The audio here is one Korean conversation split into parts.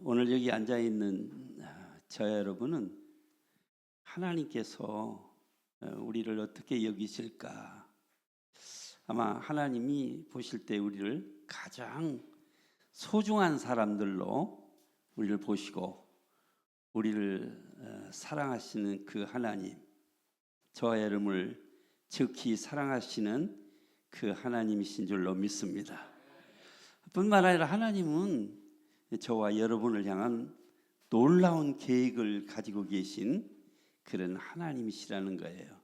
오늘 여기 앉아 있는 저 여러분은 하나님께서 우리를 어떻게 여기실까? 아마 하나님이 보실 때 우리를 가장 소중한 사람들로 우리를 보시고 우리를 사랑하시는 그 하나님, 저와 여러분을 즉히 사랑하시는 그 하나님이신 줄로 믿습니다. 뿐만 아니라 하나님은 저와 여러분을 향한 놀라운 계획을 가지고 계신 그런 하나님이시라는 거예요.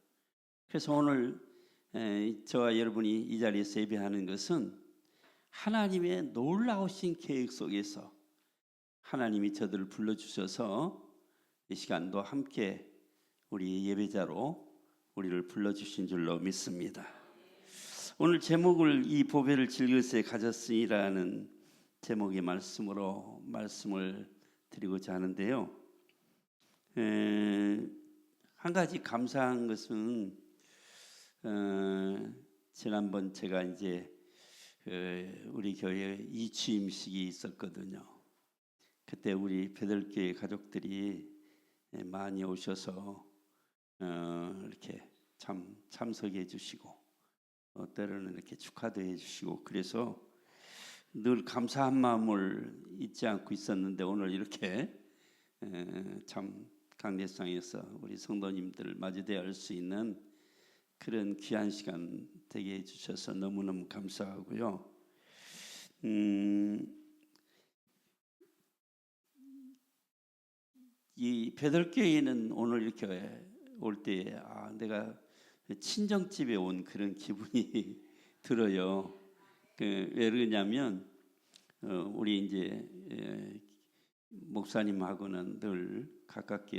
그래서 오늘 저와 여러분이 이 자리에서 예배하는 것은 하나님의 놀라우신 계획 속에서 하나님이 저들을 불러주셔서 이 시간도 함께 우리 예배자로 우리를 불러주신 줄로 믿습니다. 오늘 제목을 이 보배를 즐거이 가졌으니라는 제목의 말씀으로 말씀을 드리고자 하는데요. 한 가지 감사한 것은 지난번 제가 이제 우리 교회에 이취임식이 있었거든요. 그때 우리 베들교회 가족들이 많이 오셔서 이렇게 참석해 주시고 때로는 이렇게 축하도 해주시고 그래서 늘 감사한 마음을 잊지 않고 있었는데 오늘 이렇게 참 강례상에서 우리 성도님들을 맞이대할 수 있는 그런 귀한 시간 되게 해주셔서 너무너무 감사하고요. 이 베들교회는 오늘 이렇게 올 때 내가 친정집에 온 그런 기분이 들어요. 왜 그러냐면 우리 이제 목사님하고는 늘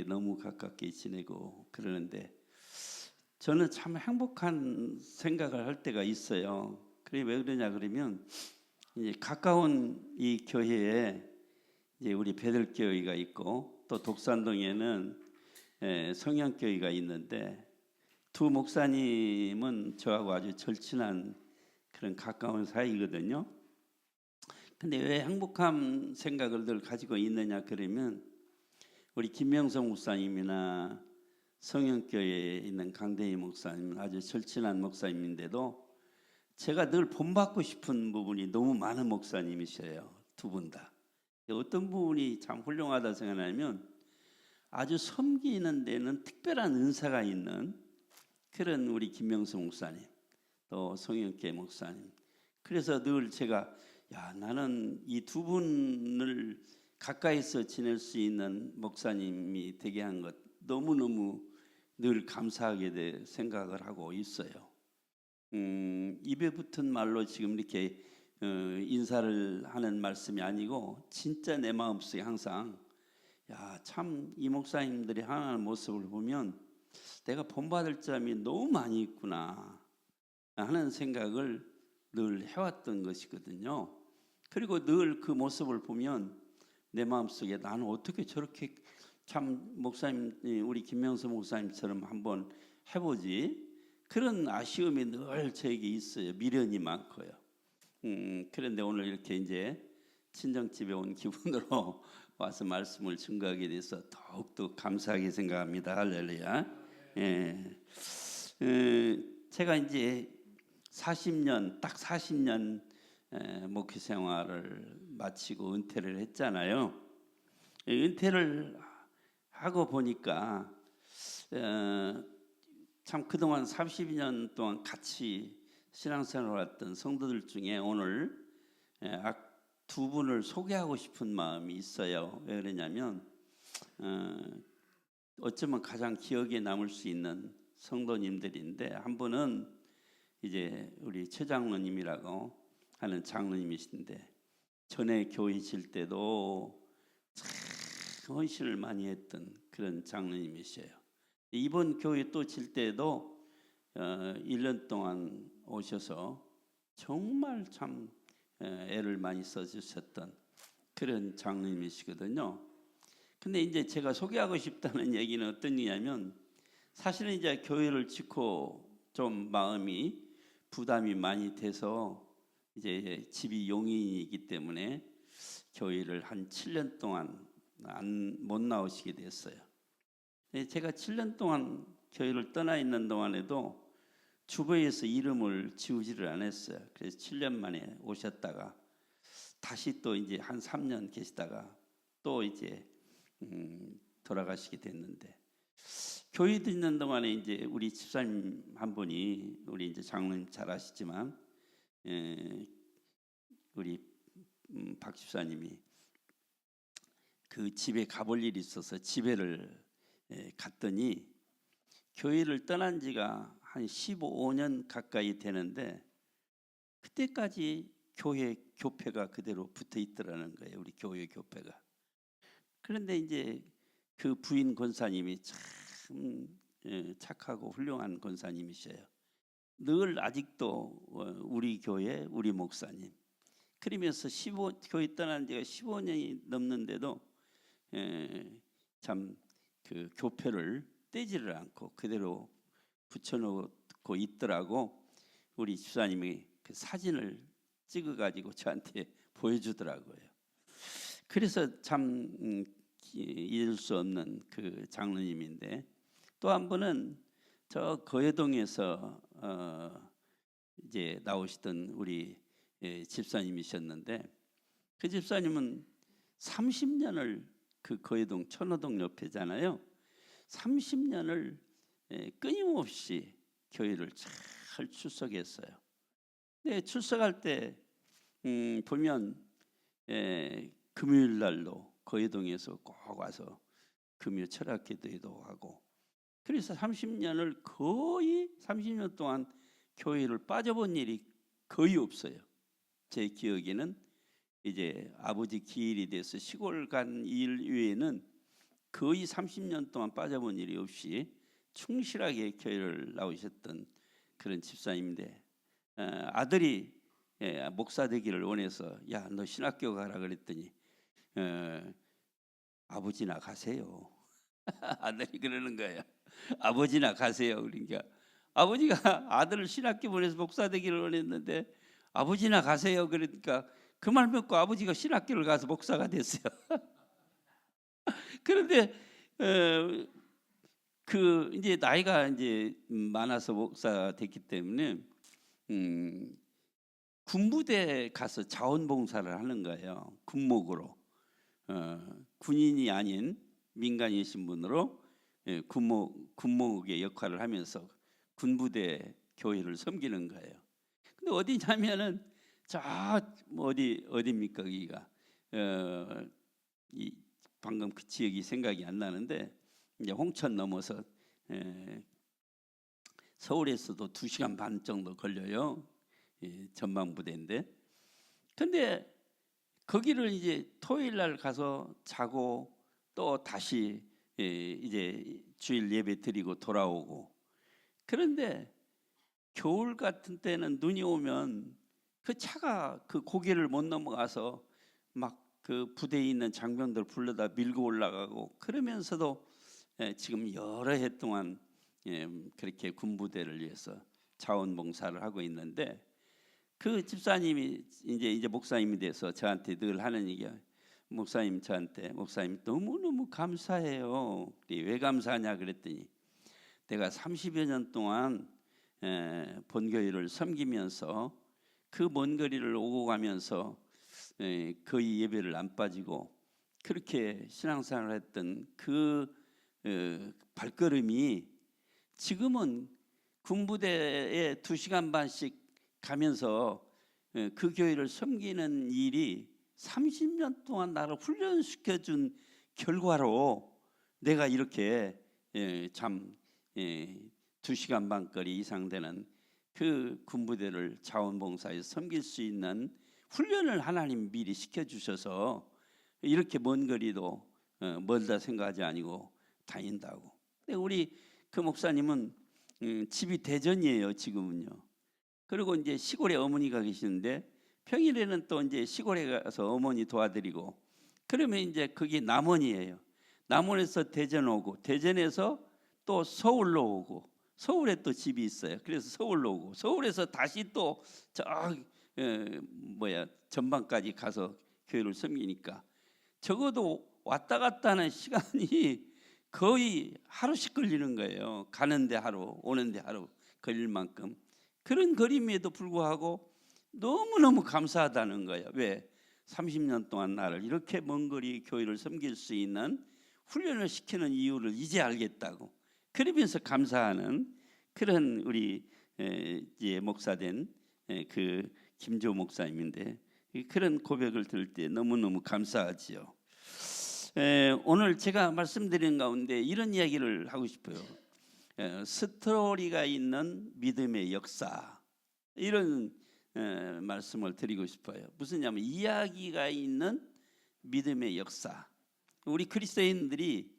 너무 가깝게 지내고 그러는데 저는 참 행복한 생각을 할 때가 있어요. 그게 왜 그러냐 그러면 이제 가까운 이 교회에 이제 우리 베들교회가 있고 또 독산동에는 성령교회가 있는데 두 목사님은 저하고 아주 절친한 그런 가까운 사이거든요. 근데 왜 행복한 생각을 늘 가지고 있느냐 그러면 우리 김명성 목사님이나 성령교회에 있는 강대희 목사님은 아주 절친한 목사님인데도 제가 늘 본받고 싶은 부분이 너무 많은 목사님이셔요. 두 분 다. 어떤 부분이 참 훌륭하다 생각하면 아주 섬기는 데는 특별한 은사가 있는 그런 우리 김명성 목사님 또 성령교회 목사님. 그래서 늘 제가 나는 이 두 분을 가까이서 지낼 수 있는 목사님이 되게 한 것 너무너무 늘 감사하게 생각을 하고 있어요. 입에 붙은 말로 지금 이렇게 인사를 하는 말씀이 아니고 진짜 내 마음속에 항상 참 이 목사님들이 하나님 모습을 보면 내가 본받을 점이 너무 많이 있구나 하는 생각을 늘 해왔던 것이거든요. 그리고 늘 그 모습을 보면 내 마음속에 나는 어떻게 저렇게 참 목사님 우리 김명수 목사님처럼 한번 해보지 그런 아쉬움이 늘 저에게 있어요. 미련이 많고요. 그런데 오늘 이렇게 이제 친정집에 온 기분으로 와서 말씀을 증거하게 돼서 더욱더 감사하게 생각합니다. 할렐루야. 제가 이제 40년 딱 40년 목회 생활을 마치고 은퇴를 했잖아요. 은퇴를 하고 보니까 참 그동안 32년 동안 같이 신앙생활을 했던 성도들 중에 오늘 두 분을 소개하고 싶은 마음이 있어요. 왜 그러냐면 어쩌면 가장 기억에 남을 수 있는 성도님들인데 한 분은 이제 우리 최 장로님이라고 하는 장로님이신데 전에 교회 질 때도 참 헌신을 많이 했던 그런 장로님이셔요. 이번 교회 또 질 때도 1년 동안 오셔서 정말 참 애를 많이 써주셨던 그런 장로님이시거든요. 근데 이제 제가 소개하고 싶다는 얘기는 어떤 얘기냐면 사실은 이제 교회를 짓고 좀 마음이 부담이 많이 돼서 이제 집이 용인이기 때문에 교회를 한 7년 동안 못 나오시게 됐어요. 제가 7년 동안 교회를 떠나 있는 동안에도 주보에서 이름을 지우지를 않았어요. 그래서 7년 만에 오셨다가 다시 또 이제 한 3년 계시다가 또 이제 돌아가시게 됐는데, 교회 있는 동안에 이제 우리 집사님 한 분이, 우리 이제 장로님 잘 아시지만 우리 박 집사님이 그 집에 가볼 일이 있어서 집에를 갔더니 교회를 떠난 지가 한 15년 가까이 되는데 그때까지 교회 교패가 그대로 붙어 있더라는 거예요. 우리 교회 교패가. 그런데 이제 그 부인 권사님이 참 착하고 훌륭한 권사님이셔요. 늘 아직도 우리 교회 우리 목사님 그러면서 교회 떠난 지가 15년이 넘는데도 참 그 교패를 떼지를 않고 그대로 붙여놓고 있더라고. 우리 집사님이 그 사진을 찍어가지고 저한테 보여주더라고요. 그래서 참 잊을 수 없는 그 장로님인데, 또 한 분은 저 거여동에서 이제 나오시던 우리 집사님이셨는데, 그 집사님은 30년을 그 거여동 천호동 옆에잖아요. 30년을 끊임없이 교회를 잘 출석했어요. 네, 출석할 때 보면 금요일 날로 거여동에서 꼭 와서 금요 철학기도회도 하고, 그래서 30년을 거의 30년 동안 교회를 빠져본 일이 거의 없어요. 제 기억에는 이제 아버지 기일이 돼서 시골 간 일 외에는 거의 30년 동안 빠져본 일이 없이 충실하게 교회를 나오셨던 그런 집사님인데, 아들이 목사 되기를 원해서 야, 너 신학교 가라 그랬더니 아버지나 가세요. 아들이 그러는 거예요. 아버지나 가세요. 그러니까 아버지가 아들을 신학교 보내서 목사 되기를 원했는데 아버지나 가세요. 그러니까 그 말 듣고 아버지가 신학교를 가서 목사가 됐어요. 그런데 그 이제 나이가 이제 많아서 목사 됐기 때문에 군부대 가서 자원봉사를 하는 거예요. 군목으로. 군인이 아닌 민간이신 분으로 군목의 역할을 하면서 군부대 교회를 섬기는 거예요. 근데 어디냐면은 저 어디입니까 여기가? 방금 그 지역이 생각이 안 나는데 이제 홍천 넘어서 서울에서도 2시간 반 정도 걸려요. 전망부대인데. 근데 거기를 이제 토요일 날 가서 자고 또 다시 이제 주일 예배 드리고 돌아오고. 그런데 겨울 같은 때는 눈이 오면 그 차가 그 고개를 못 넘어가서 막 그 부대에 있는 장병들 불러다 밀고 올라가고, 그러면서도 지금 여러 해 동안 그렇게 군부대를 위해서 자원봉사를 하고 있는데, 그 집사님이 이제 목사님이 돼서 저한테 늘 하는 얘기야. 목사님 저한테 목사님 너무너무 감사해요. 왜 감사하냐 그랬더니 내가 30여 년 동안 본교회를 섬기면서 그 먼 거리를 오고 가면서 거의 예배를 안 빠지고 그렇게 신앙생활을 했던 그 발걸음이 지금은 군부대에 2시간 반씩 가면서 그 교회를 섬기는 일이 30년 동안 나를 훈련시켜준 결과로 내가 이렇게 참 2시간 반 거리 이상 되는 그 군부대를 자원봉사에 섬길 수 있는 훈련을 하나님 미리 시켜주셔서 이렇게 먼 거리도 멀다 생각하지 아니고 다닌다고. 근데 우리 그 목사님은 집이 대전이에요 지금은요. 그리고 이제 시골에 어머니가 계시는데 평일에는 또 이제 시골에 가서 어머니 도와드리고, 그러면 이제 그게 남원이에요. 남원에서 대전 오고, 대전에서 또 서울로 오고, 서울에 또 집이 있어요. 그래서 서울로 오고, 서울에서 다시 또 저 전방까지 가서 교회를 섬기니까 적어도 왔다 갔다 하는 시간이 거의 하루씩 걸리는 거예요. 가는데 하루, 오는데 하루 걸릴 만큼. 그런 거림에도 불구하고 너무너무 감사하다는 거예요. 왜? 30년 동안 나를 이렇게 먼 거리 교회를 섬길 수 있는 훈련을 시키는 이유를 이제 알겠다고. 그러면서 감사하는 그런 우리 이제 목사된 그 김조 목사님인데, 그런 고백을 들을 때 너무너무 감사하지요. 오늘 제가 말씀드린 가운데 이런 이야기를 하고 싶어요. 스토리가 있는 믿음의 역사, 이런 말씀을 드리고 싶어요. 무슨냐면 이야기가 있는 믿음의 역사. 우리 그리스도인들이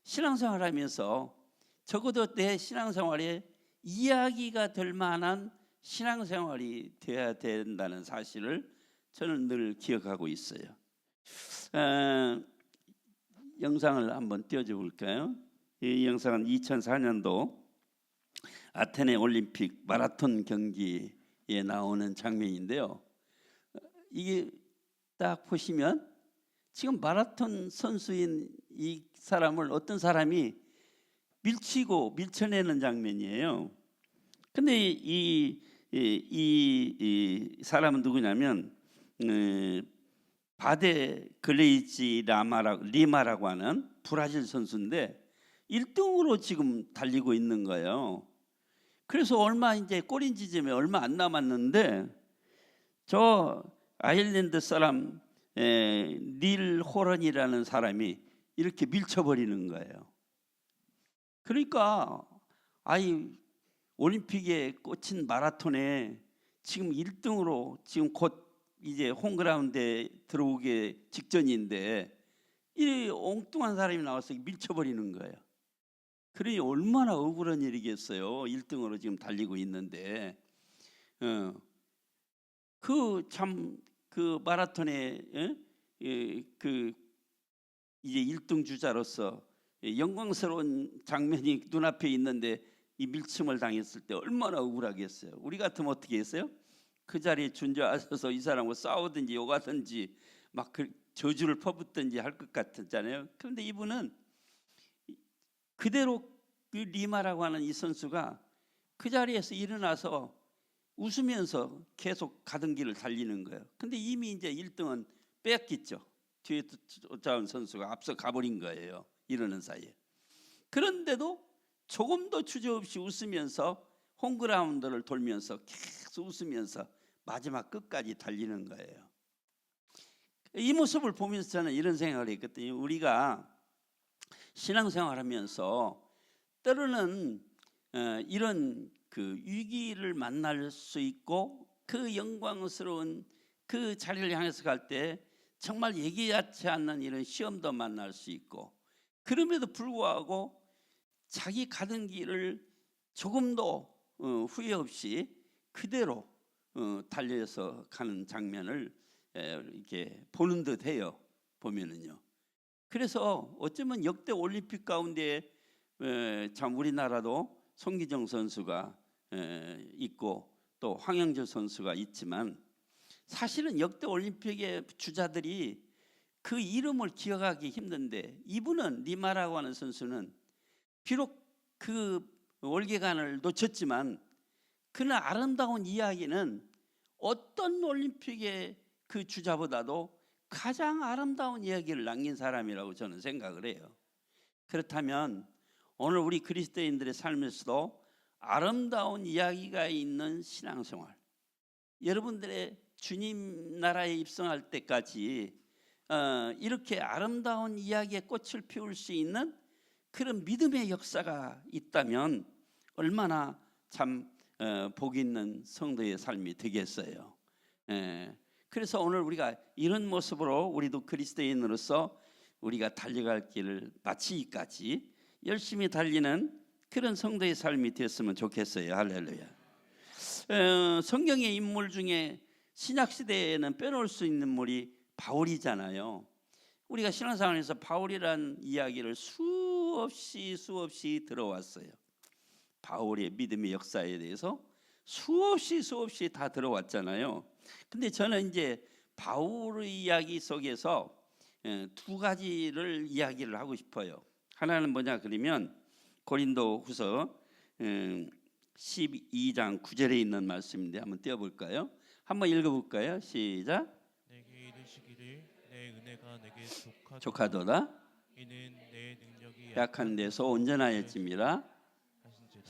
신앙생활하면서 적어도 내 신앙생활에 이야기가 될 만한 신앙생활이 되어야 된다는 사실을 저는 늘 기억하고 있어요. 영상을 한번 띄워줘 볼까요? 이 영상은 2004년도 아테네 올림픽 마라톤 경기에 나오는 장면인데요. 이게 딱 보시면 지금 마라톤 선수인 이 사람을 어떤 사람이 밀쳐내는 장면이에요. 근데 이 사람은 누구냐면 바데 글레이지 리마라고 하는 브라질 선수인데 1등으로 지금 달리고 있는 거예요. 그래서 얼마 이제 꼬린 지점에 얼마 안 남았는데 저 아일랜드 사람 닐 호런이라는 사람이 이렇게 밀쳐버리는 거예요. 그러니까 올림픽에 꽂힌 마라톤에 지금 1등으로 지금 곧 이제 홈그라운드에 들어오기 직전인데 이 엉뚱한 사람이 나와서 밀쳐버리는 거예요. 그러니 얼마나 억울한 일이겠어요. 1등으로 지금 달리고 있는데 그 마라톤에 그 이제 1등 주자로서 영광스러운 장면이 눈앞에 있는데 이 밀침을 당했을 때 얼마나 억울하겠어요. 우리 같으면 어떻게 했어요? 그 자리에 주저앉아서 이 사람과 싸우든지 욕하든지 막 저주를 퍼붓든지 할 것 같았잖아요. 그런데 이분은 그대로 그 리마라고 하는 이 선수가 그 자리에서 일어나서 웃으면서 계속 가던 길을 달리는 거예요. 근데 이미 이제 1등은 뺏겼죠. 뒤에 쫓아온 선수가 앞서 가버린 거예요. 이러는 사이에. 그런데도 조금도 주저없이 웃으면서 홈그라운드를 돌면서 계속 웃으면서 마지막 끝까지 달리는 거예요. 이 모습을 보면서 저는 이런 생각을 했거든요. 우리가 신앙생활하면서 때로는 이런 그 위기를 만날 수 있고 그 영광스러운 그 자리를 향해서 갈 때 정말 예기치 않는 이런 시험도 만날 수 있고, 그럼에도 불구하고 자기 가던 길을 조금도 후회 없이 그대로 달려서 가는 장면을 이렇게 보는 듯해요. 보면은요. 그래서 어쩌면 역대 올림픽 가운데 참 우리나라도 송기정 선수가 있고 또 황영조 선수가 있지만, 사실은 역대 올림픽의 주자들이 그 이름을 기억하기 힘든데, 이분은 리마라고 하는 선수는 비록 그 월계관을 놓쳤지만 그는 아름다운 이야기는 어떤 올림픽의 그 주자보다도 가장 아름다운 이야기를 남긴 사람이라고 저는 생각을 해요. 그렇다면 오늘 우리 그리스도인들의 삶에서도 아름다운 이야기가 있는 신앙생활, 여러분들의 주님 나라에 입성할 때까지 이렇게 아름다운 이야기에 꽃을 피울 수 있는 그런 믿음의 역사가 있다면 얼마나 참 복 있는 성도의 삶이 되겠어요. 그래서 오늘 우리가 이런 모습으로 우리도 그리스도인으로서 우리가 달려갈 길을 마치기까지 열심히 달리는 그런 성도의 삶이 됐으면 좋겠어요. 할렐루야. 성경의 인물 중에 신약시대에는 빼놓을 수 있는 인물이 바울이잖아요. 우리가 신앙생활에서 바울이란 이야기를 수없이 들어왔어요. 바울의 믿음의 역사에 대해서 수없이 다 들어왔잖아요. 근데 저는 이제 바울의 이야기 속에서 두 가지를 이야기를 하고 싶어요. 하나는 뭐냐 그러면 고린도후서 12장 9절에 있는 말씀인데 한번 띄워볼까요? 한번 읽어볼까요? 시작. 내게 이르시기를 내 은혜가 내게 족하도다. 이는 내 능력이 약한 데서 온전하여짐이라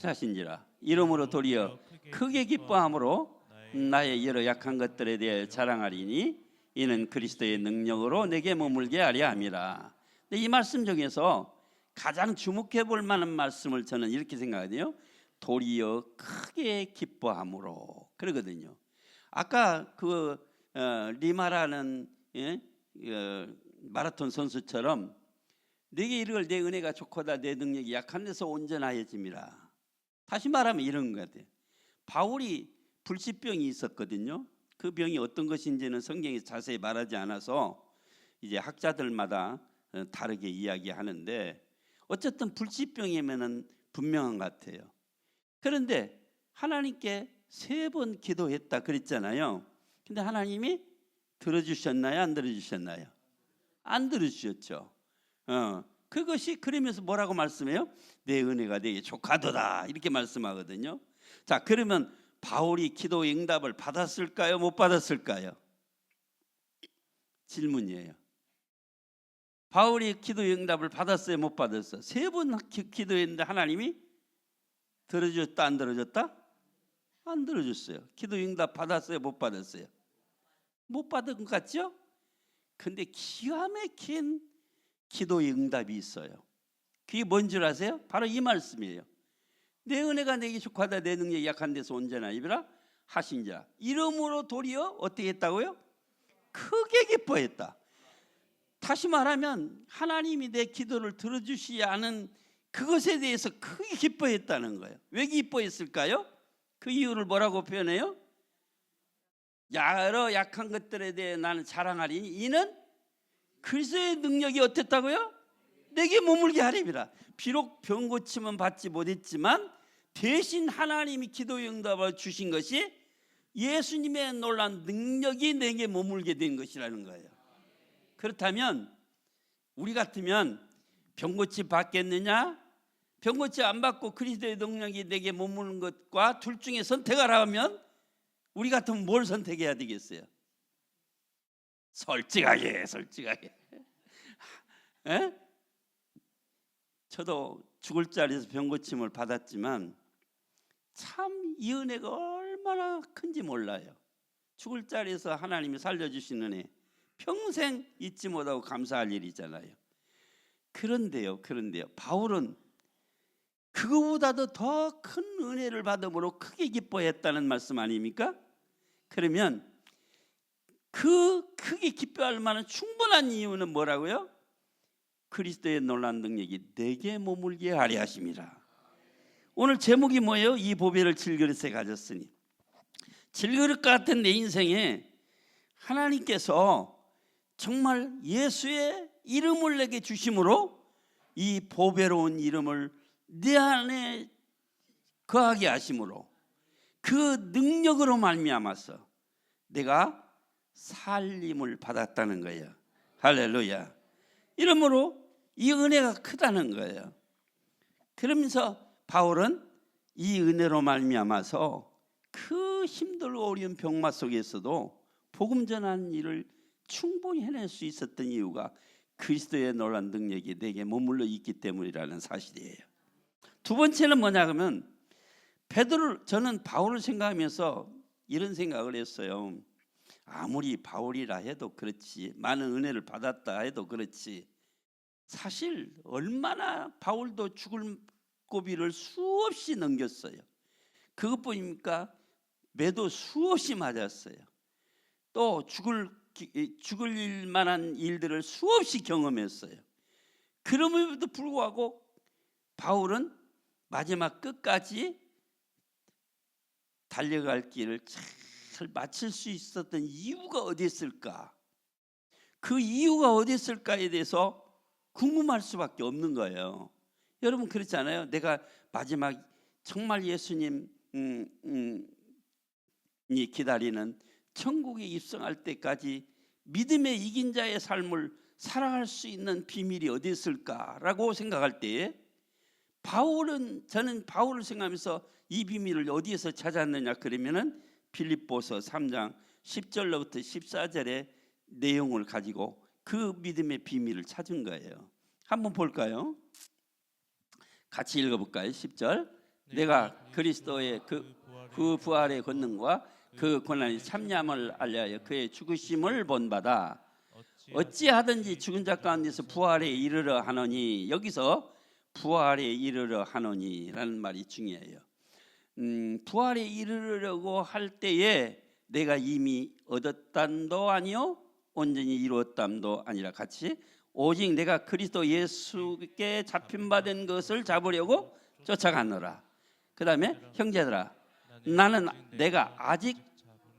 하신지라. 이러므로 도리어 크게 기뻐함으로 나의 여러 약한 것들에 대해 자랑하리니 이는 그리스도의 능력으로 내게 머물게 하려 함이라. 근데 이 말씀 중에서 가장 주목해 볼 만한 말씀을 저는 이렇게 생각하거든요. 도리어 크게 기뻐함으로 그러거든요. 아까 그 리마라는 마라톤 선수처럼 내게 이르걸 내 은혜가 좋고다 내 능력이 약한 데서 온전하여짐이라. 다시 말하면 이런 것 같아요. 바울이 불치병이 있었거든요. 그 병이 어떤 것인지는 성경이 자세히 말하지 않아서 이제 학자들마다 다르게 이야기하는데 어쨌든 불치병이면은 분명한 것 같아요. 그런데 하나님께 3번 기도했다 그랬잖아요. 근데 하나님이 들어주셨나요? 안 들어주셨나요? 안 들어주셨죠. 그것이 그러면서 뭐라고 말씀해요? 내 은혜가 내게 족하도다 이렇게 말씀하거든요. 자, 그러면 바울이 기도 응답을 받았을까요? 못 받았을까요? 질문이에요. 바울이 기도 응답을 받았어요? 못 받았어요? 3번 기도했는데 하나님이 들어줬다 안 들어줬다? 안 들어줬어요. 기도 응답 받았어요? 못 받았어요? 못 받은 것 같죠? 근데 기가 막힌 기도의 응답이 있어요. 그게 뭔 줄 아세요? 바로 이 말씀이에요. 내 은혜가 내게 족하다 내 능력이 약한 데서 온전하리라 하신지라. 이러므로 도리어 어떻게 했다고요? 크게 기뻐했다. 다시 말하면 하나님이 내 기도를 들어주시지 않은 그것에 대해서 크게 기뻐했다는 거예요. 왜 기뻐했을까요? 그 이유를 뭐라고 표현해요? 여러 약한 것들에 대해 나는 자랑하리니 이는 그리스도의 능력이 어땠다고요? 내게 머물게 하리라. 비록 병 고침은 받지 못했지만 대신 하나님이 기도 응답을 주신 것이 예수님의 놀라운 능력이 내게 머물게 된 것이라는 거예요. 그렇다면 우리 같으면 병 고침 받겠느냐? 병 고침 안 받고 그리스도의 능력이 내게 머무는 것과 둘 중에 선택하라 하면 우리 같으면 뭘 선택해야 되겠어요? 솔직하게. 에? 저도 죽을 자리에서 병 고침을 받았지만 참 이 은혜가 얼마나 큰지 몰라요. 죽을 자리에서 하나님이 살려주신 은혜 평생 잊지 못하고 감사할 일이잖아요. 그런데요 바울은 그거보다도 더 큰 은혜를 받음으로 크게 기뻐했다는 말씀 아닙니까? 그러면 그 크게 기뻐할 만한 충분한 이유는 뭐라고요? 그리스도의 놀라운 능력이 내게 머물게 하려 하심이라. 오늘 제목이 뭐예요? 이 보배를 질그릇에 가졌으니. 질그릇 같은 내 인생에 하나님께서 정말 예수의 이름을 내게 주심으로 이 보배로운 이름을 내 안에 거하게 하심으로 그 능력으로 말미암아서 내가 살림을 받았다는 거예요. 할렐루야. 이러므로 이 은혜가 크다는 거예요. 그러면서 바울은 이 은혜로 말미암아서 그 힘들고 어려운 병마 속에서도 복음 전하는 일을 충분히 해낼 수 있었던 이유가 그리스도의 놀라운 능력이 내게 머물러 있기 때문이라는 사실이에요. 두 번째는 뭐냐 하면 저는 바울을 생각하면서 이런 생각을 했어요. 아무리 바울이라 해도 그렇지, 많은 은혜를 받았다 해도 그렇지, 사실 얼마나 바울도 죽을 고비를 수없이 넘겼어요. 그것뿐입니까? 매도 수없이 맞았어요. 또 죽을 만한 일들을 수없이 경험했어요. 그럼에도 불구하고 바울은 마지막 끝까지 달려갈 길을 잘 마칠 수 있었던 이유가 어디 있을까? 그 이유가 어디 있을까에 대해서 궁금할 수밖에 없는 거예요. 여러분 그렇지 않아요? 내가 마지막 정말 예수님이 기다리는 천국에 입성할 때까지 믿음의 이긴 자의 삶을 살아갈 수 있는 비밀이 어디 있을까라고 생각할 때 저는 바울을 생각하면서 이 비밀을 어디에서 찾았느냐 그러면은 빌립보서 3장 10절로부터 14절의 내용을 가지고 그 믿음의 비밀을 찾은 거예요. 한번 볼까요? 같이 읽어볼까요? 10절. 내가 그리스도의 그 부활의 권능과 그 고난의 참념을 알려하여 그의 죽으심을 본받아 어찌하든지 죽은 자 가운데서 부활에 이르러 하노니, 여기서 부활에 이르러 하노니라는 말이 중요해요. 부활에 이르려고 할 때에 내가 이미 얻었담도 아니요 온전히 이루었담도 아니라 같이 오직 내가 그리스도 예수께 잡힌 바 된 것을 잡으려고 쫓아가노라. 그 다음에 형제들아 나는 내가 아직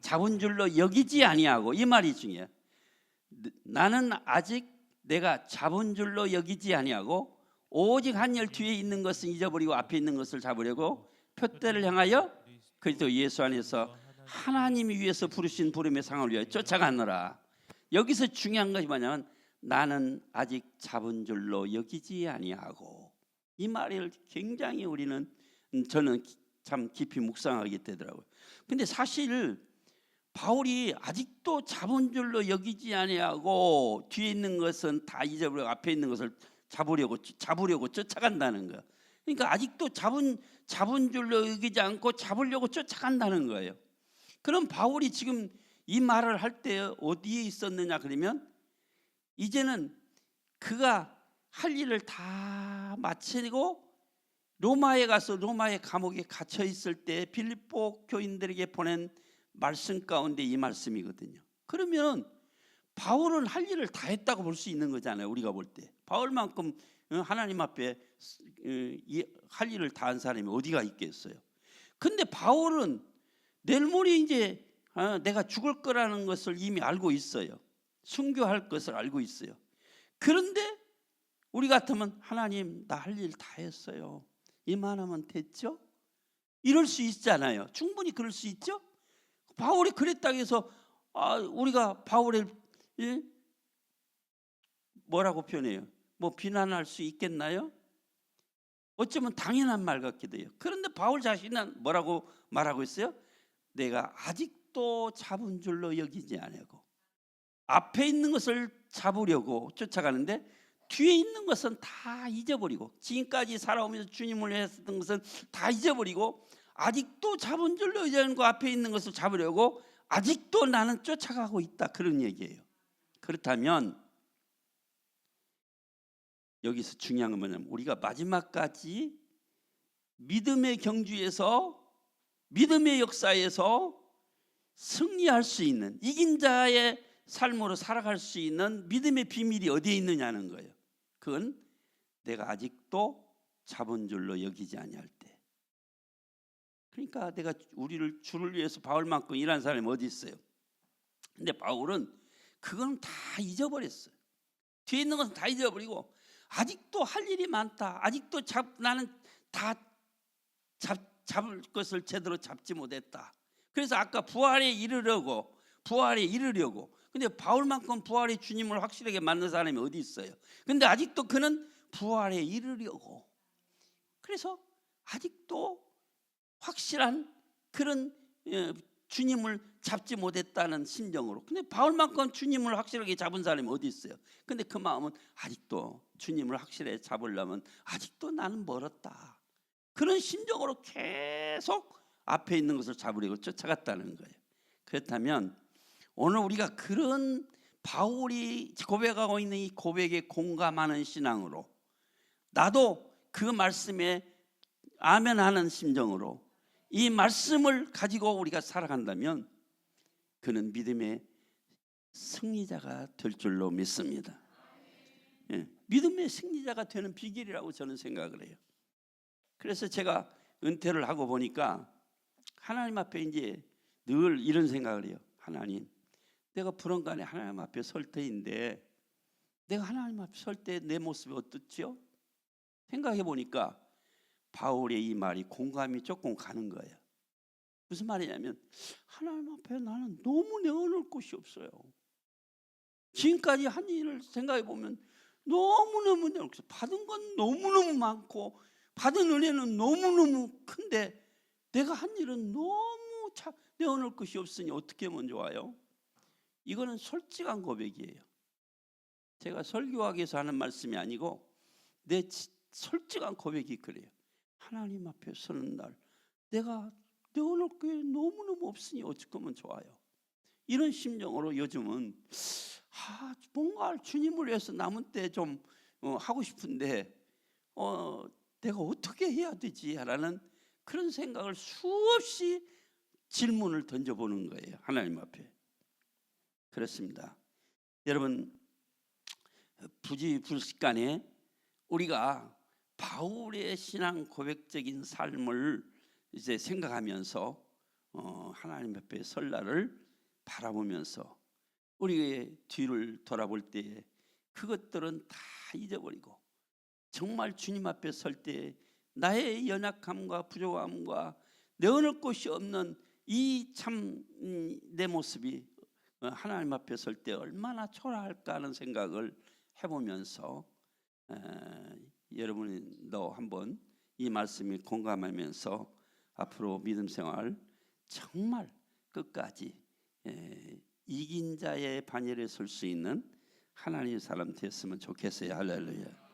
잡은 줄로 여기지 아니하고, 이 말이 중요해요. 나는 아직 내가 잡은 줄로 여기지 아니하고 오직 한 열 뒤에 있는 것은 잊어버리고 앞에 있는 것을 잡으려고 표대를 향하여 그리스도 예수 안에서 하나님이 위해서 부르신 부름의 상을 위하여 쫓아가노라. 여기서 중요한 것이 뭐냐면 나는 아직 잡은 줄로 여기지 아니하고, 이 말을 굉장히 저는 참 깊이 묵상하게 되더라고요. 근데 사실 바울이 아직도 잡은 줄로 여기지 아니하고 뒤에 있는 것은 다 잊어버리고 앞에 있는 것을 잡으려고 쫓아간다는 거예요. 그러니까 아직도 잡은 줄로 여기지 않고 잡으려고 쫓아간다는 거예요. 그럼 바울이 지금 이 말을 할 때 어디에 있었느냐 그러면 이제는 그가 할 일을 다 마치고 로마에 가서 로마의 감옥에 갇혀 있을 때 빌립보 교인들에게 보낸 말씀 가운데 이 말씀이거든요. 그러면 바울은 할 일을 다 했다고 볼 수 있는 거잖아요. 우리가 볼 때 바울만큼 하나님 앞에 할 일을 다 한 사람이 어디가 있겠어요. 근데 바울은 내일 모레 이제 내가 죽을 거라는 것을 이미 알고 있어요. 순교할 것을 알고 있어요. 그런데 우리 같으면 하나님 나 할 일 다 했어요. 이만하면 됐죠? 이럴 수 있잖아요. 충분히 그럴 수 있죠? 바울이 그랬다고 해서 우리가 바울을 뭐라고 표현해요? 뭐 비난할 수 있겠나요? 어쩌면 당연한 말 같기도 해요. 그런데 바울 자신은 뭐라고 말하고 있어요? 내가 아직도 잡은 줄로 여기지 않고 앞에 있는 것을 잡으려고 쫓아가는데 뒤에 있는 것은 다 잊어버리고, 지금까지 살아오면서 주님을 했던 것은 다 잊어버리고 아직도 잡은 줄로 여기지 않고 앞에 있는 것을 잡으려고 아직도 나는 쫓아가고 있다, 그런 얘기예요. 그렇다면 여기서 중요한 건 뭐냐면 우리가 마지막까지 믿음의 경주에서 믿음의 역사에서 승리할 수 있는 이긴 자의 삶으로 살아갈 수 있는 믿음의 비밀이 어디에 있느냐는 거예요. 그건 내가 아직도 잡은 줄로 여기지 아니할 때. 그러니까 내가 우리를 주를 위해서 바울만큼 일한 사람이 어디 있어요? 근데 바울은 그건 다 잊어버렸어요. 뒤에 있는 것은 다 잊어버리고 아직도 할 일이 많다. 아직도 나는 다 잡을 것을 제대로 잡지 못했다. 그래서 아까 부활에 이르려고 근데 바울만큼 부활의 주님을 확실하게 만난 사람이 어디 있어요? 근데 아직도 그는 부활에 이르려고, 그래서 아직도 확실한 그런 주님을 잡지 못했다는 심정으로. 근데 바울만큼 주님을 확실하게 잡은 사람이 어디 있어요? 근데 그 마음은 아직도 주님을 확실하게 잡으려면 아직도 나는 멀었다, 그런 심정으로 계속 앞에 있는 것을 잡으려고 쫓아갔다는 거예요. 그렇다면 오늘 우리가 그런 바울이 고백하고 있는 이 고백에 공감하는 신앙으로, 나도 그 말씀에 아멘하는 심정으로 이 말씀을 가지고 우리가 살아간다면 그는 믿음의 승리자가 될 줄로 믿습니다. 믿음의 승리자가 되는 비결이라고 저는 생각을 해요. 그래서 제가 은퇴를 하고 보니까 하나님 앞에 이제 늘 이런 생각을 해요. 하나님, 내가 불언간에 하나님 앞에 설 때인데 내가 하나님 앞에 설 때 내 모습이 어떻지요? 생각해 보니까 바울의 이 말이 공감이 조금 가는 거예요. 무슨 말이냐면 하나님 앞에 나는 너무 내어놓을 곳이 없어요. 지금까지 한 일을 생각해 보면 너무너무 받은 건 너무너무 많고 받은 은혜는 너무너무 큰데 내가 한 일은 너무 내어놓을 것이 없으니 어떻게 하면 좋아요? 이거는 솔직한 고백이에요. 제가 설교하기 위해서 하는 말씀이 아니고 내 솔직한 고백이 그래요. 하나님 앞에 서는 날 내가 내어놓을 게 너무너무 없으니 어찌 하면 좋아요. 이런 심정으로 요즘은 뭔가 주님을 위해서 남은 때 좀 하고 싶은데 내가 어떻게 해야 되지? 라는 그런 생각을 수없이 질문을 던져보는 거예요. 하나님 앞에. 그렇습니다. 여러분, 부지불식간에 우리가 바울의 신앙 고백적인 삶을 이제 생각하면서 하나님 앞에 설 날을 바라보면서 우리의 뒤를 돌아볼 때 그것들은 다 잊어버리고 정말 주님 앞에 설 때 나의 연약함과 부족함과 내어놓을 곳이 없는 이 참 내 모습이 하나님 앞에 설 때 얼마나 초라할까 하는 생각을 해보면서 여러분도 한번 이 말씀에 공감하면서 앞으로 믿음 생활 정말 끝까지 이긴 자의 반열에 설 수 있는 하나님의 사람 됐으면 좋겠어요. 할렐루야.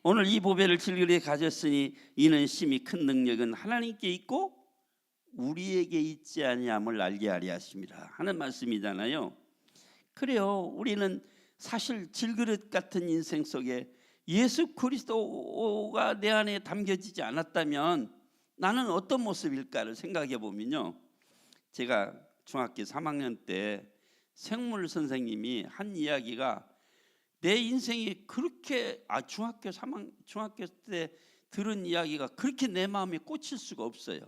오늘 이 보배를 질그레 가졌으니 이는 심히 큰 능력은 하나님께 있고 우리에게 있지 아니함을 알게 하려 하심이라 하는 말씀이잖아요. 그래요. 우리는 사실 질그릇 같은 인생 속에 예수 그리스도가 내 안에 담겨지지 않았다면 나는 어떤 모습일까를 생각해 보면요, 제가 중학교 3학년 때 생물 선생님이 한 이야기가 내 인생이 그렇게 중학교 때 들은 이야기가 그렇게 내 마음에 꽂힐 수가 없어요.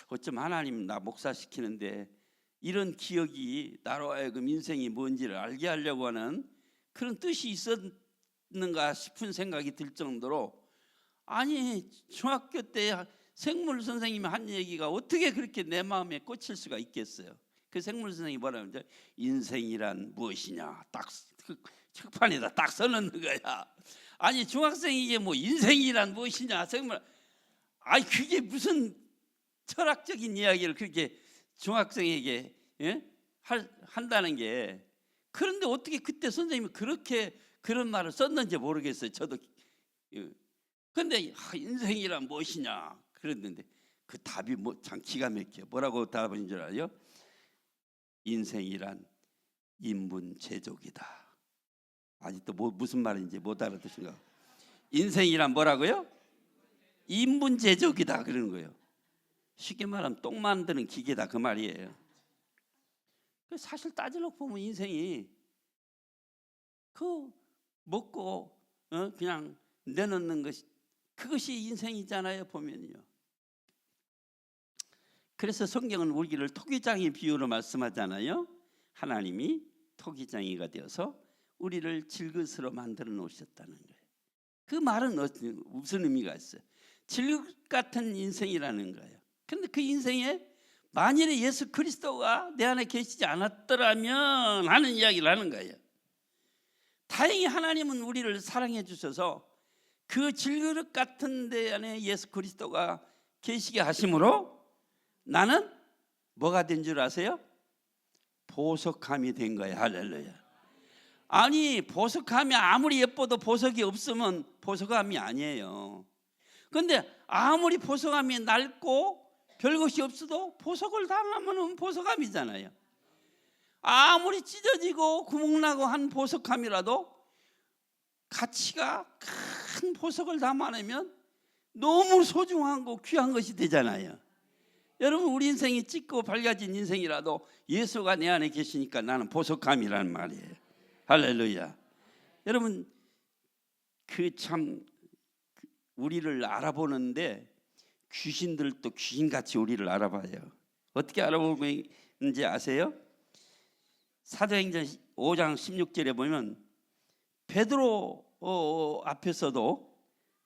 어쩜 하나님 나 목사시키는데 이런 기억이 나로 하여금 인생이 뭔지를 알게 하려고 하는 그런 뜻이 있었는가 싶은 생각이 들 정도로, 아니 중학교 때 생물 선생님이 한 얘기가 어떻게 그렇게 내 마음에 꽂힐 수가 있겠어요. 그 생물 선생님이 뭐라고 하는지, 인생이란 무엇이냐 딱 그 책판에다 딱 써놓는 거야. 아니 중학생이 이게 뭐 인생이란 무엇이냐 정말, 아니 그게 무슨 철학적인 이야기를 그렇게 중학생에게 한다는 게. 그런데 어떻게 그때 선생님이 그렇게 그런 말을 썼는지 모르겠어요. 저도. 그런데 인생이란 무엇이냐 그랬는데 그 답이 참 기가 막혀. 뭐라고 답한 줄 알아요? 인생이란 인분제족이다. 아직도 무슨 말인지 못 알아듣신가? 인생이란 뭐라고요? 인분제족이다 그러는 거예요. 쉽게 말하면 똥 만드는 기계다 그 말이에요. 사실 따지려고 보면 인생이 그 먹고 그냥 내놓는 것이 그것이 인생이잖아요 보면요. 그래서 성경은 우리를 토기장의 비유로 말씀하잖아요. 하나님이 토기장이가 되어서 우리를 질그릇으로 만들어 놓으셨다는 거예요. 그 말은 무슨 의미가 있어요? 질그릇 같은 인생이라는 거예요. 근데 그 인생에 만일에 예수 그리스도가 내 안에 계시지 않았더라면 하는 이야기를 하는 거예요. 다행히 하나님은 우리를 사랑해 주셔서 그 질그릇 같은 데 안에 예수 그리스도가 계시게 하심으로 나는 뭐가 된 줄 아세요? 보석함이 된 거예요. 할렐루야. 아니 보석함이 아무리 예뻐도 보석이 없으면 보석함이 아니에요. 그런데 아무리 보석함이 낡고 별것이 없어도 보석을 당하면 보석함이잖아요. 아무리 찢어지고 구멍나고 한 보석함이라도 가치가 큰 보석을 담아내면 너무 소중하고 귀한 것이 되잖아요. 여러분 우리 인생이 찢고 밝아진 인생이라도 예수가 내 안에 계시니까 나는 보석함이라는 말이에요. 할렐루야. 여러분 그 참 우리를 알아보는데 귀신들도 귀신같이 우리를 알아봐요. 어떻게 알아보고 있는지 아세요? 사도행전 5장 16절에 보면 베드로 앞에서도,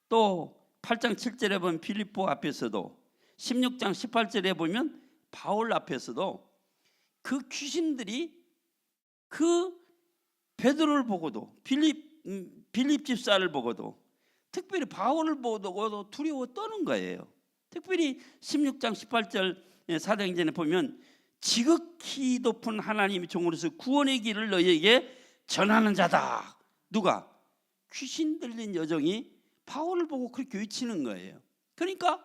또 8장 7절에 보면 빌립보 앞에서도, 16장 18절에 보면 바울 앞에서도 그 귀신들이 그 베드로를 보고도 빌립 집사를 보고도 특별히 바울을 보고도 두려워 떠는 거예요. 특별히 16장 18절 사도행전에 보면 지극히 높은 하나님의 종으로서 구원의 길을 너희에게 전하는 자다. 누가? 귀신 들린 여종이 바울을 보고 그렇게 외치는 거예요. 그러니까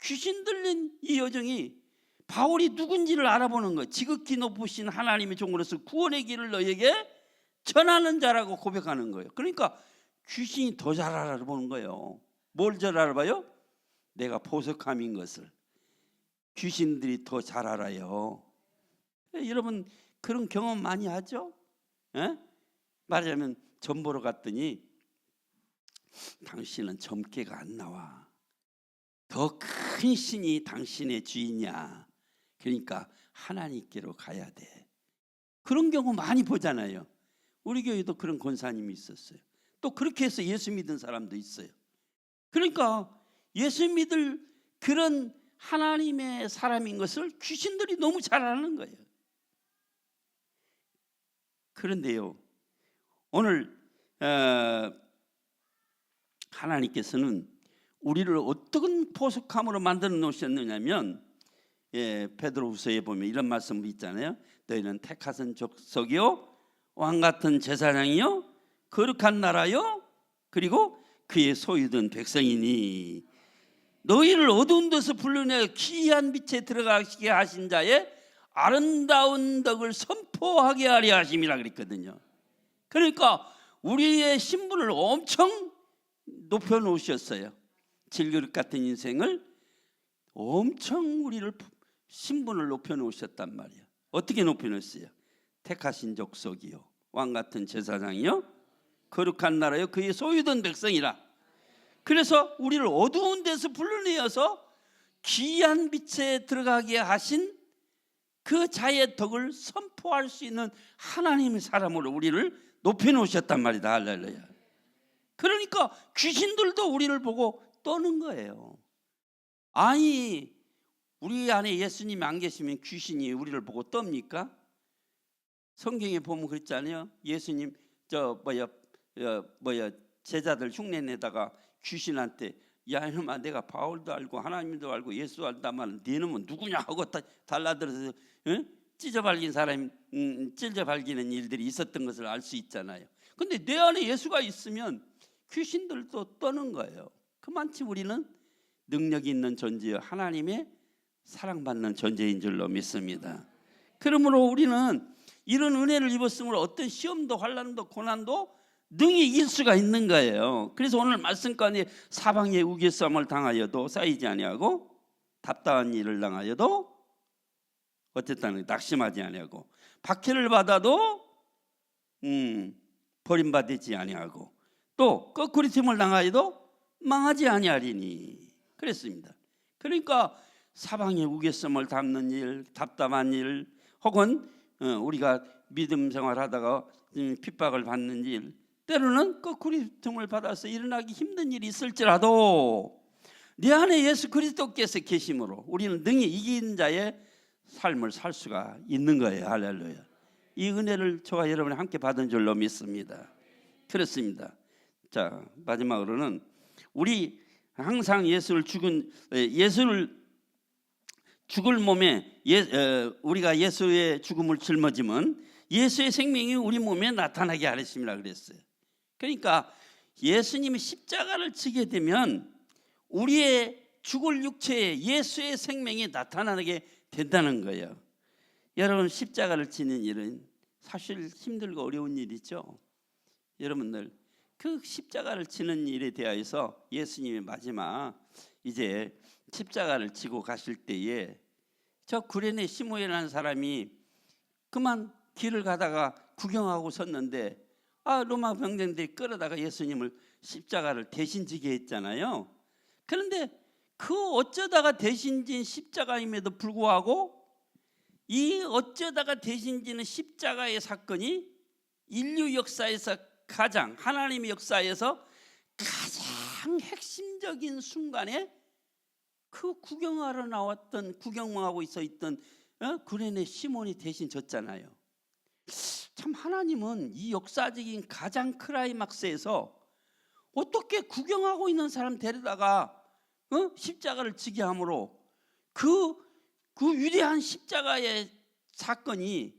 귀신 들린 이 여종이 바울이 누군지를 알아보는 거예요. 지극히 높으신 하나님의 종으로서 구원의 길을 너희에게 전하는 자라고 고백하는 거예요. 그러니까 귀신이 더 잘 알아보는 거예요. 뭘 잘 알아봐요? 내가 보석함인 것을 귀신들이 더 잘 알아요. 여러분 그런 경험 많이 하죠? 에? 말하자면 점 보러 갔더니 당신은 점괘가 안 나와. 더 큰 신이 당신의 주인이야. 그러니까 하나님께로 가야 돼. 그런 경우 많이 보잖아요. 우리 교회도 그런 권사님이 있었어요. 또 그렇게 해서 예수 믿은 사람도 있어요. 그러니까 예수 믿을 그런 하나님의 사람인 것을 귀신들이 너무 잘 아는 거예요. 그런데요, 오늘 하나님께서는 우리를 어떤 보석함으로 만들어 놓으셨느냐면, 베드로후서에 보면 이런 말씀 있잖아요. 너희는 택하신 족속이요, 왕 같은 제사장이요, 거룩한 나라요, 그리고 그의 소유된 백성이니 너희를 어두운 데서 불러내 기이한 빛에 들어가게 하신 자의 아름다운 덕을 선포하게 하려 하심이라 그랬거든요. 그러니까 우리의 신분을 엄청 높여놓으셨어요. 질그릇 같은 인생을 엄청 우리를 신분을 높여놓으셨단 말이에요. 어떻게 높여놓으셨어요? 택하신 족속이요, 왕 같은 제사장이요, 거룩한 나라요, 그의 소유된 백성이라. 그래서 우리를 어두운 데서 불러내어서 기이한 빛에 들어가게 하신 그 자의 덕을 선포할 수 있는 하나님의 사람으로 우리를 높여놓으셨단 말이다. 할렐루야. 그러니까 귀신들도 우리를 보고 떠는 거예요. 아니, 우리 안에 예수님이 안 계시면 귀신이 우리를 보고 떱니까? 성경에 보면 그랬잖아요. 예수님 제자들 흉내 내다가 귀신한테, 야 이놈아, 내가 바울도 알고 하나님도 알고 예수도 알다만 너는 누구냐 하고 달라들어서 찢어발긴 사람이 찢어발기는 일들이 있었던 것을 알 수 있잖아요. 근데 내 안에 예수가 있으면 귀신들도 떠는 거예요. 그만치 우리는 능력 있는 존재요, 하나님의 사랑받는 존재인 줄로 믿습니다. 그러므로 우리는 이런 은혜를 입었으므로 어떤 시험도 환난도 고난도 능히 이길 수가 있는 거예요. 그래서 오늘 말씀 가운데 사방의 우겨쌈을 당하여도 쌓이지 아니하고 답답한 일을 당하여도 어쨌든 낙심하지 아니하고 박해를 받아도 버림받지 아니하고 또 거꾸리팀을 당하여도 망하지 아니하리니 그랬습니다. 그러니까 사방의 우겨쌈을 담는 일, 답답한 일, 혹은 우리가 믿음 생활하다가 핍박을 받는 일, 때로는 거꾸리통을 받아서 일어나기 힘든 일이 있을지라도 내 안에 예수 그리스도께서 계심으로 우리는 능히 이긴 자의 삶을 살 수가 있는 거예요. 할렐루야. 이 은혜를 저와 여러분이 함께 받은 줄로 믿습니다. 그렇습니다. 자, 마지막으로는 우리 항상 예수를 죽을 몸에 우리가 예수의 죽음을 짊어지면 예수의 생명이 우리 몸에 나타나게 하셨습니다 그랬어요. 그러니까 예수님이 십자가를 지게 되면 우리의 죽을 육체에 예수의 생명이 나타나게 된다는 거예요. 여러분, 십자가를 지는 일은 사실 힘들고 어려운 일이죠. 여러분들 그 십자가를 지는 일에 대하여서 예수님이 마지막 이제 십자가를 지고 가실 때에 저 구레네 시므온이라는 사람이 그만 길을 가다가 구경하고 섰는데 로마 병정들이 끌어다가 예수님을 십자가를 대신 지게 했잖아요. 그런데 그 어쩌다가 대신 진 십자가임에도 불구하고 이 어쩌다가 대신 지는 십자가의 사건이 인류 역사에서 하나님의 역사에서 가장 핵심적인 순간에 그 구경하고 있어 있던 구레네 시몬이 대신 졌잖아요. 참 하나님은 이 역사적인 가장 클라이막스에서 어떻게 구경하고 있는 사람 데려다가 십자가를 지게 함으로 그 위대한 십자가의 사건이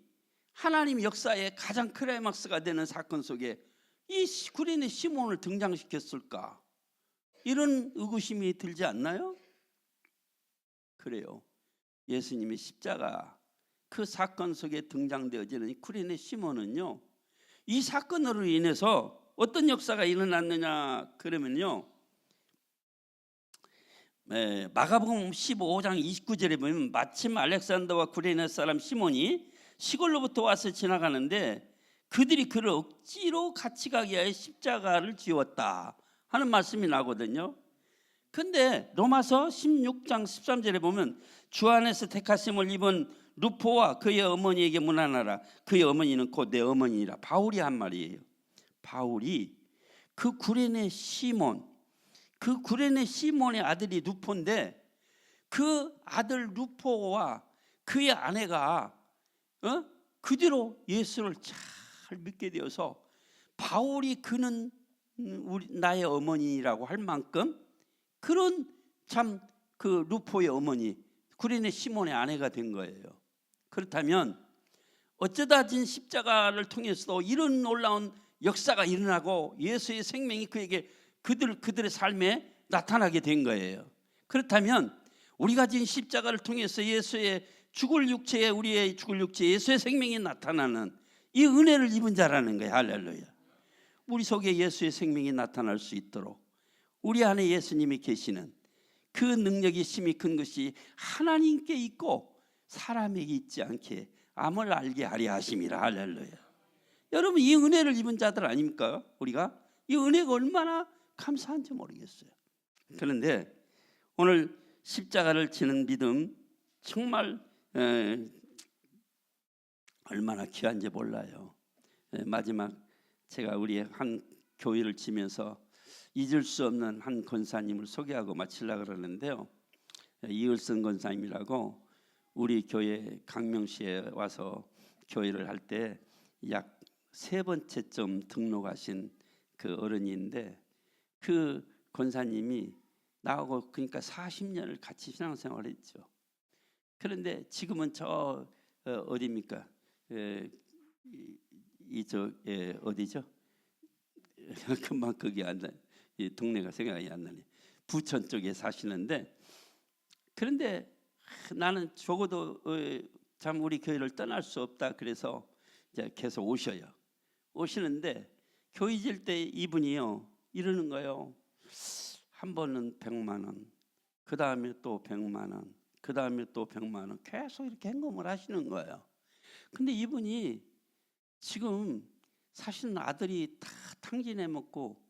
하나님 역사의 가장 클라이막스가 되는 사건 속에 이 구레네 시몬을 등장시켰을까? 이런 의구심이 들지 않나요? 그래요. 예수님의 십자가 그 사건 속에 등장되어지는 구레네 시몬은요, 이 사건으로 인해서 어떤 역사가 일어났느냐 그러면요, 마가복음 15장 29절에 보면 마침 알렉산더와 구레네 사람 시몬이 시골로부터 와서 지나가는데 그들이 그를 억지로 같이 가게 하여 십자가를 지웠다 하는 말씀이 나거든요. 근데 로마서 16장 13절에 보면 주 안에서 택하심을 입은 루포와 그의 어머니에게 문안하라. 그의 어머니는 곧 내 어머니라. 바울이 한 말이에요. 바울이 그 구레네 시몬, 그 구레네 시몬의 아들이 루포인데 그 아들 루포와 그의 아내가 그 뒤로 예수를 잘 믿게 되어서 바울이 그는 나의 어머니라고 할 만큼 그런 참 그 루포의 어머니 구레네 시몬의 아내가 된 거예요. 그렇다면 어쩌다 진 십자가를 통해서도 이런 놀라운 역사가 일어나고 예수의 생명이 그에게 그들의 삶에 나타나게 된 거예요. 그렇다면 우리가 진 십자가를 통해서 예수의 죽을 육체에 우리의 죽을 육체에 예수의 생명이 나타나는 이 은혜를 입은 자라는 거예요. 할렐루야. 우리 속에 예수의 생명이 나타날 수 있도록 우리 안에 예수님이 계시는 그 능력이 심히 큰 것이 하나님께 있고 사람에게 있지 않게 암을 알게 하려 하심이라. 할렐루야. 여러분, 이 은혜를 입은 자들 아닙니까? 우리가 이 은혜가 얼마나 감사한지 모르겠어요. 그런데 오늘 십자가를 지는 믿음 정말 얼마나 귀한지 몰라요. 마지막 제가 우리 한 교회를 치면서 잊을 수 없는 한 권사님을 소개하고 마치려고 그러는데요. 이을선 권사님이라고 우리 교회 강명시에 와서 교회를 할 때 약 3번째쯤 등록하신 그 어른인데 그 권사님이 나하고 그러니까 40년을 같이 신앙생활을 했죠. 그런데 지금은 저 어디입니까? 어디죠? 금방 거기 안 나. 이 동네가 생각이 안 나네. 부천 쪽에 사시는데 그런데 나는 적어도 참 우리 교회를 떠날 수 없다. 그래서 이제 계속 오시는데 교회 질 때 이분이요 이러는 거예요. 한 번은 100만 원, 그 다음에 또 100만 원, 그 다음에 또 100만 원 계속 이렇게 헌금을 하시는 거예요. 근데 이분이 지금 사실은 아들이 다 탕진해 먹고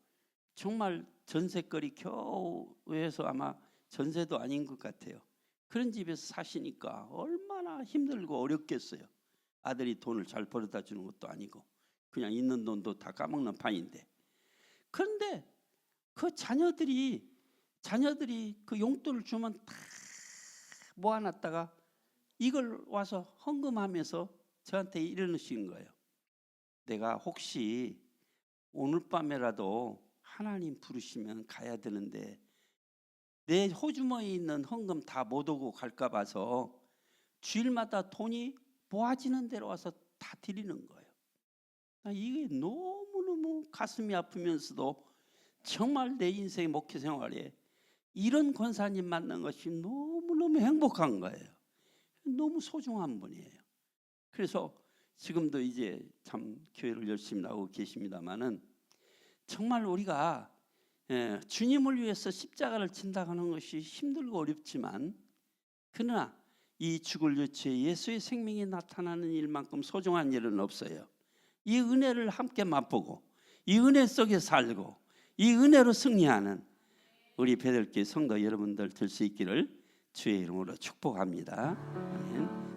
정말 전세거리 겨우 해서 아마 전세도 아닌 것 같아요. 그런 집에서 사시니까 얼마나 힘들고 어렵겠어요. 아들이 돈을 잘 벌어다 주는 것도 아니고 그냥 있는 돈도 다 까먹는 판인데. 그런데 그 자녀들이 그 용돈을 주면 다 모아놨다가 이걸 와서 헌금하면서 저한테 이러시는 거예요. 내가 혹시 오늘 밤에라도 하나님 부르시면 가야 되는데 내 호주머니에 있는 헌금 다 못 오고 갈까 봐서 주일마다 돈이 모아지는 대로 와서 다 드리는 거예요. 이게 너무너무 가슴이 아프면서도 정말 내 인생의 목회 생활에 이런 권사님 만난 것이 너무너무 행복한 거예요. 너무 소중한 분이에요. 그래서 지금도 이제 참 교회를 열심히 나오고 계십니다마는 정말 우리가 주님을 위해서 십자가를 진다고 하는 것이 힘들고 어렵지만 그러나 이 죽을 유치에 예수의 생명이 나타나는 일만큼 소중한 일은 없어요. 이 은혜를 함께 맛보고 이 은혜 속에 살고 이 은혜로 승리하는 우리 베들교회 성도 여러분들 될 수 있기를 주의 이름으로 축복합니다. 아멘.